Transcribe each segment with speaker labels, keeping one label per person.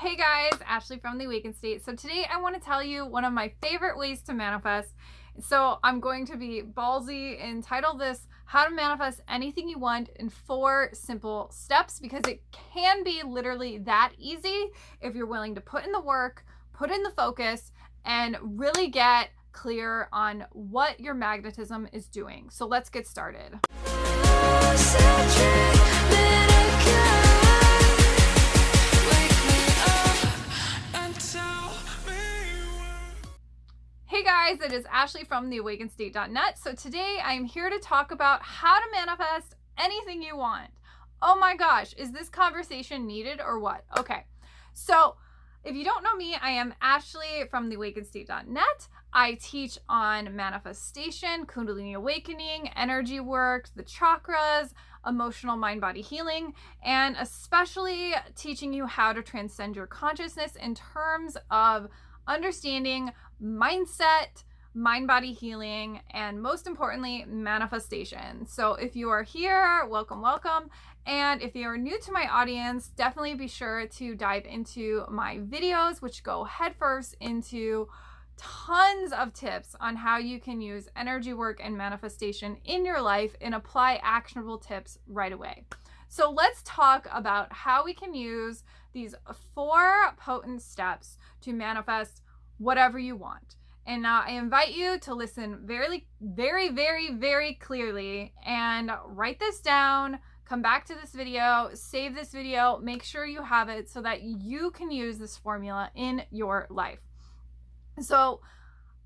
Speaker 1: Hey guys, Ashley from the Awakened State. So today I want to tell you one of my favorite ways to manifest. So I'm going to be ballsy and title this How to Manifest Anything You Want in 4 Simple Steps, because it can be literally that easy if you're willing to put in the work, put in the focus, and really get clear on what your magnetism is doing. So let's get started. Hey guys, it is Ashley from theawakenedstate.net. So today I'm here to talk about how to manifest anything you want. Oh my gosh, is this conversation needed or what? Okay, so if you don't know me, I am Ashley from theawakenedstate.net. I teach on manifestation, Kundalini awakening, energy work, the chakras, emotional mind-body healing, and especially teaching you how to transcend your consciousness in terms of understanding mindset, mind-body healing, and most importantly, manifestation. So if you are here, welcome, welcome. And if you're new to my audience, definitely be sure to dive into my videos, which go headfirst into tons of tips on how you can use energy work and manifestation in your life and apply actionable tips right away. So let's talk about how we can use these 4 potent steps to manifest whatever you want. And now I invite you to listen very, very, very, very clearly and write this down. Come back to this video, save this video, make sure you have it so that you can use this formula in your life. So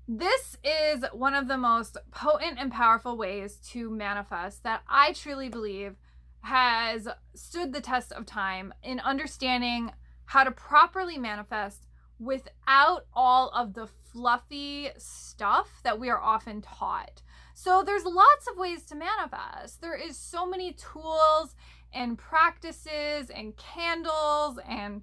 Speaker 1: this is one of the most potent and powerful ways to manifest that I truly believe has stood the test of time in understanding how to properly manifest without all of the fluffy stuff that we are often taught. So there's lots of ways to manifest. There is so many tools and practices and candles and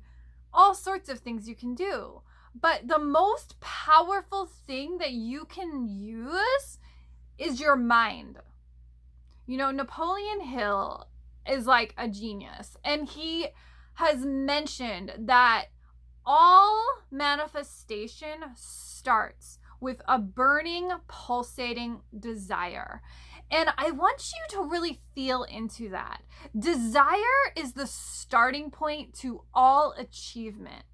Speaker 1: all sorts of things you can do. But the most powerful thing that you can use is your mind. You know, Napoleon Hill is like a genius, and he has mentioned that all manifestation starts with a burning, pulsating desire. And I want you to really feel into that. Desire is the starting point to all achievement.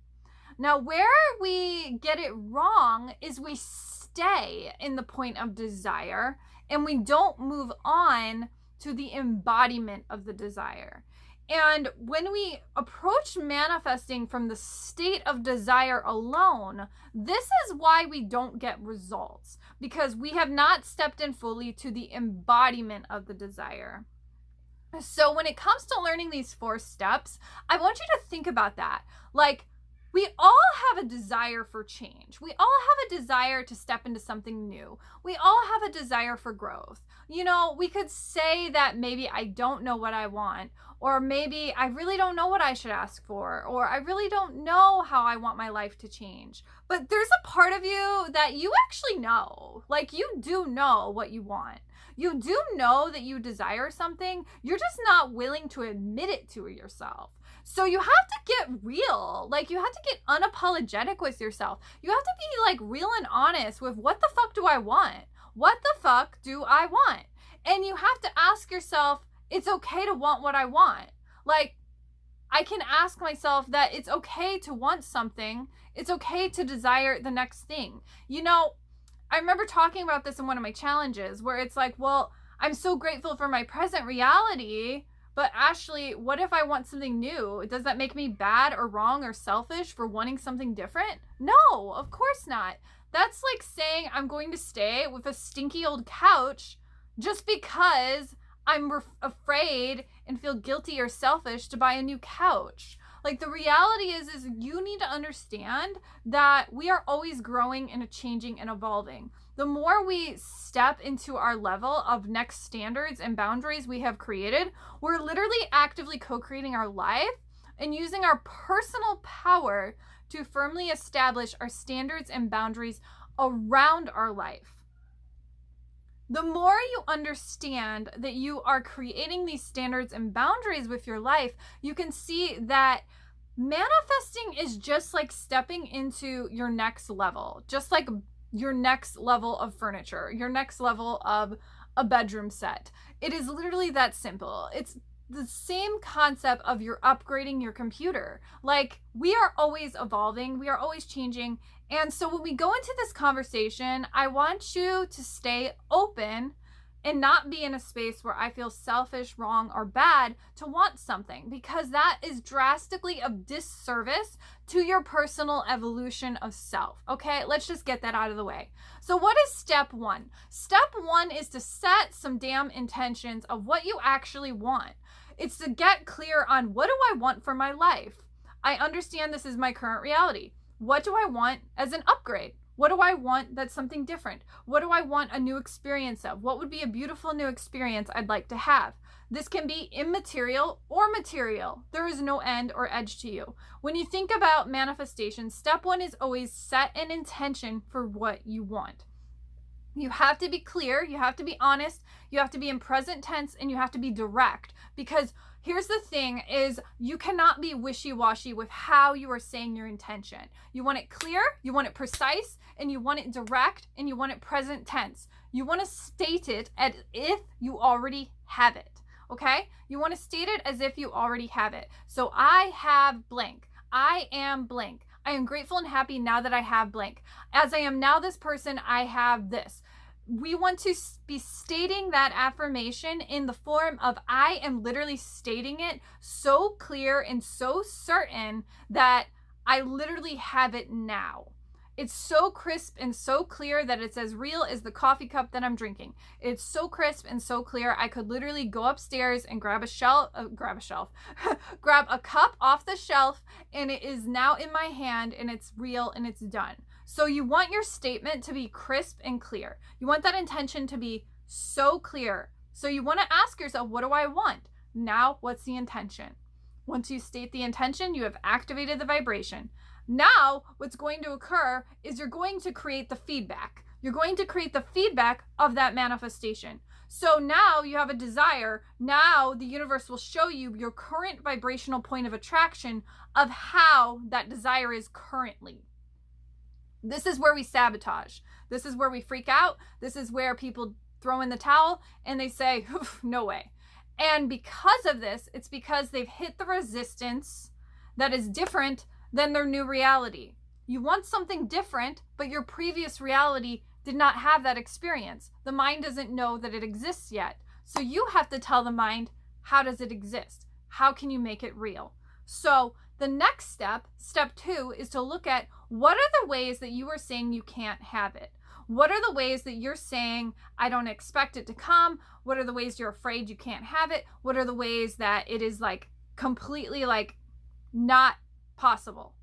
Speaker 1: Now, where we get it wrong is we stay in the point of desire and we don't move on to the embodiment of the desire. And when we approach manifesting from the state of desire alone, this is why we don't get results, because we have not stepped in fully to the embodiment of the desire. So when it comes to learning these 4 steps, I want you to think about that. Like, we all have a desire for change. We all have a desire to step into something new. We all have a desire for growth. You know, we could say that maybe I don't know what I want, or maybe I really don't know what I should ask for, or I really don't know how I want my life to change. But there's a part of you that you actually know. Like, you do know what you want. You do know that you desire something. You're just not willing to admit it to yourself. So you have to get real. Like, you have to get unapologetic with yourself. You have to be like real and honest with, what the fuck do I want? What the fuck do I want? And you have to ask yourself, it's okay to want what I want. Like, I can ask myself that it's okay to want something. It's okay to desire the next thing. You know, I remember talking about this in one of my challenges where it's like, well, I'm so grateful for my present reality, but Ashley, what if I want something new? Does that make me bad or wrong or selfish for wanting something different? No, of course not. That's like saying I'm going to stay with a stinky old couch just because I'm afraid and feel guilty or selfish to buy a new couch. Like, the reality is you need to understand that we are always growing and changing and evolving. The more we step into our level of next standards and boundaries we have created, we're literally actively co-creating our life and using our personal power to firmly establish our standards and boundaries around our life. The more you understand that you are creating these standards and boundaries with your life, you can see that Manifesting is just like stepping into your next level, just like your next level of furniture, your next level of a bedroom set. It is literally that simple. It's the same concept of you're upgrading your computer. Like, we are always evolving, we are always changing. And so when we go into this conversation, I want you to stay open and not be in a space where I feel selfish, wrong, or bad to want something, because that is drastically a disservice to your personal evolution of self. Okay, let's just get that out of the way. So what is step one? Step one is to set some damn intentions of what you actually want. It's to get clear on, what do I want for my life? I understand this is my current reality. What do I want as an upgrade? What do I want that's something different? What do I want a new experience of? What would be a beautiful new experience I'd like to have? This can be immaterial or material. There is no end or edge to you. When you think about manifestation, step one is always set an intention for what you want. You have to be clear, you have to be honest, you have to be in present tense, and you have to be direct. Because here's the thing is, you cannot be wishy-washy with how you are saying your intention. You want it clear, you want it precise, and you want it direct, and you want it present tense. You want to state it as if you already have it, okay? You want to state it as if you already have it. So I have blank. I am blank. I am grateful and happy now that I have blank. As I am now this person, I have this. We want to be stating that affirmation in the form of, I am literally stating it so clear and so certain that I literally have it now. It's so crisp and so clear that it's as real as the coffee cup that I'm drinking. It's so crisp and so clear, I could literally go upstairs and grab a cup off the shelf, and it is now in my hand, and it's real and it's done. So you want your statement to be crisp and clear. You want that intention to be so clear. So you want to ask yourself, what do I want? Now, what's the intention? Once you state the intention, you have activated the vibration. Now, what's going to occur is you're going to create the feedback. You're going to create the feedback of that manifestation. So now you have a desire. Now the universe will show you your current vibrational point of attraction of how that desire is currently. This is where we sabotage. This is where we freak out. This is where people throw in the towel and they say, no way. And because of this, it's because they've hit the resistance that is different than their new reality. You want something different, but your previous reality did not have that experience. The mind doesn't know that it exists yet. So you have to tell the mind, how does it exist? How can you make it real? So the next step, step two, is to look at, what are the ways that you are saying you can't have it? What are the ways that you're saying, I don't expect it to come? What are the ways you're afraid you can't have it? What are the ways that it is like completely like not possible?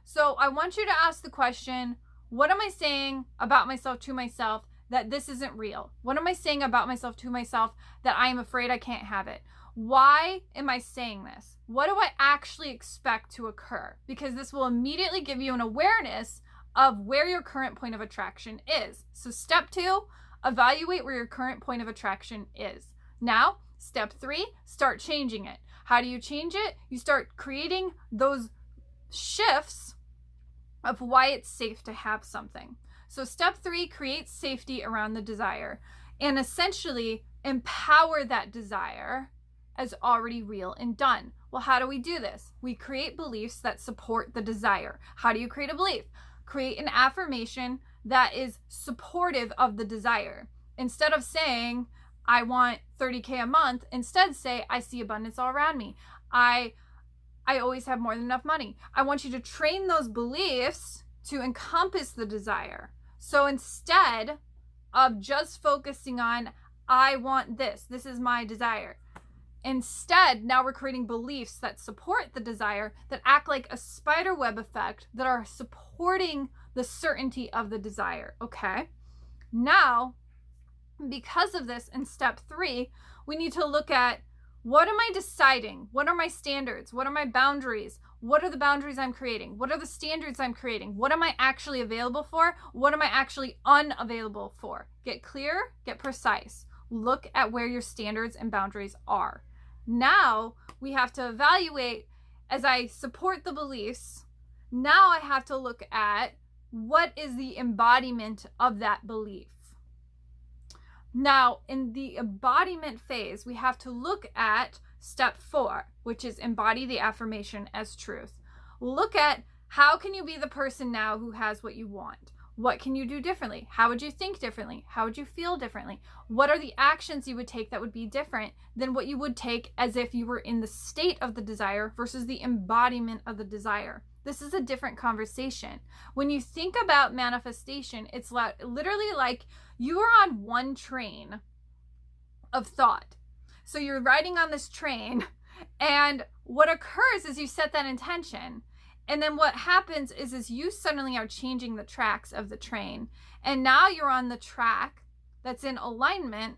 Speaker 1: So I want you to ask the question, what am I saying about myself to myself that this isn't real? What am I saying about myself to myself that I am afraid I can't have it? Why am I saying this? What do I actually expect to occur? Because this will immediately give you an awareness of where your current point of attraction is. So step two, evaluate where your current point of attraction is. Now, step three, start changing it. How do you change it? You start creating those shifts of why it's safe to have something. So step three, create safety around the desire and essentially empower that desire as already real and done. Well, how do we do this? We create beliefs that support the desire. How do you create a belief? Create an affirmation that is supportive of the desire. Instead of saying, I want 30K a month, instead say, I see abundance all around me. I always have more than enough money. I want you to train those beliefs to encompass the desire. So instead of just focusing on, I want this is my desire. Instead, now we're creating beliefs that support the desire, that act like a spider web effect, that are supporting the certainty of the desire. Okay. Now, because of this, in step three, we need to look at, what am I deciding? What are my standards? What are my boundaries? What are the boundaries I'm creating? What are the standards I'm creating? What am I actually available for? What am I actually unavailable for? Get clear, get precise. Look at where your standards and boundaries are. Now we have to evaluate, as I support the beliefs, now I have to look at what is the embodiment of that belief. Now, in the embodiment phase, we have to look at step 4, which is embody the affirmation as truth. Look at how can you be the person now who has what you want? What can you do differently? How would you think differently? How would you feel differently? What are the actions you would take that would be different than what you would take as if you were in the state of the desire versus the embodiment of the desire? This is a different conversation. When you think about manifestation, it's literally like you are on one train of thought. So you're riding on this train, and what occurs is you set that intention. And then what happens is you suddenly are changing the tracks of the train. And now you're on the track that's in alignment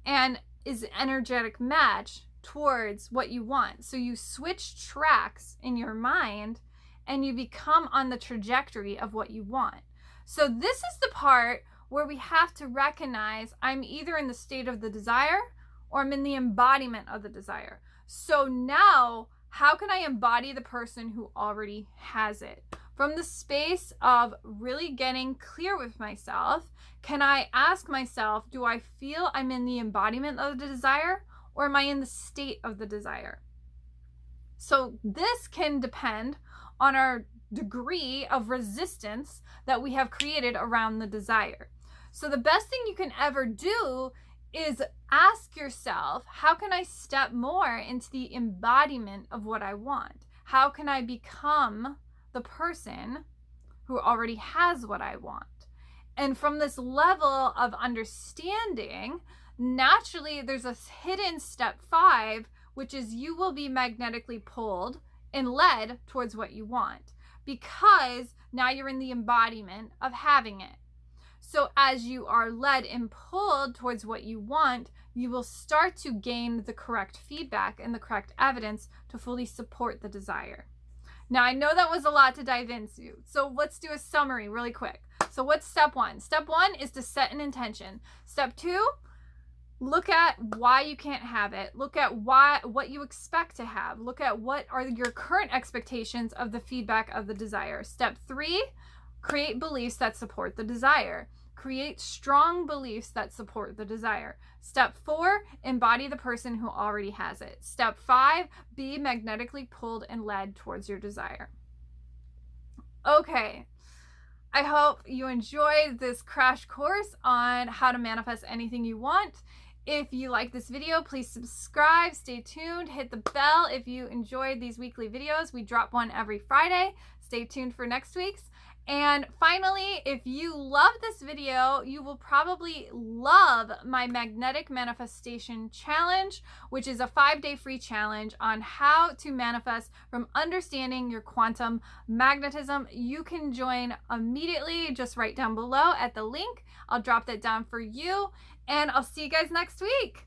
Speaker 1: and is energetic match towards what you want. So you switch tracks in your mind and you become on the trajectory of what you want. So this is the part where we have to recognize I'm either in the state of the desire or I'm in the embodiment of the desire. So now, how can I embody the person who already has it? From the space of really getting clear with myself, can I ask myself, do I feel I'm in the embodiment of the desire or am I in the state of the desire? So this can depend on our degree of resistance that we have created around the desire. So the best thing you can ever do is ask yourself, how can I step more into the embodiment of what I want? How can I become the person who already has what I want? And from this level of understanding, naturally there's a hidden step 5, which is you will be magnetically pulled and led towards what you want, because now you're in the embodiment of having it. So as you are led and pulled towards what you want, you will start to gain the correct feedback and the correct evidence to fully support the desire. Now, I know that was a lot to dive into, so let's do a summary really quick. So what's step 1? Step 1 is to set an intention. Step 2, look at why you can't have it. Look at what you expect to have. Look at what are your current expectations of the feedback of the desire. Step 3, create beliefs that support the desire. Create strong beliefs that support the desire. Step 4, embody the person who already has it. Step 5, be magnetically pulled and led towards your desire. Okay, I hope you enjoyed this crash course on how to manifest anything you want. If you like this video, please subscribe, stay tuned, hit the bell if you enjoyed these weekly videos. We drop one every Friday. Stay tuned for next week's. And finally, if you love this video, you will probably love my Magnetic Manifestation Challenge, which is a 5-day free challenge on how to manifest from understanding your quantum magnetism. You can join immediately, just right down below at the link. I'll drop that down for you, and I'll see you guys next week.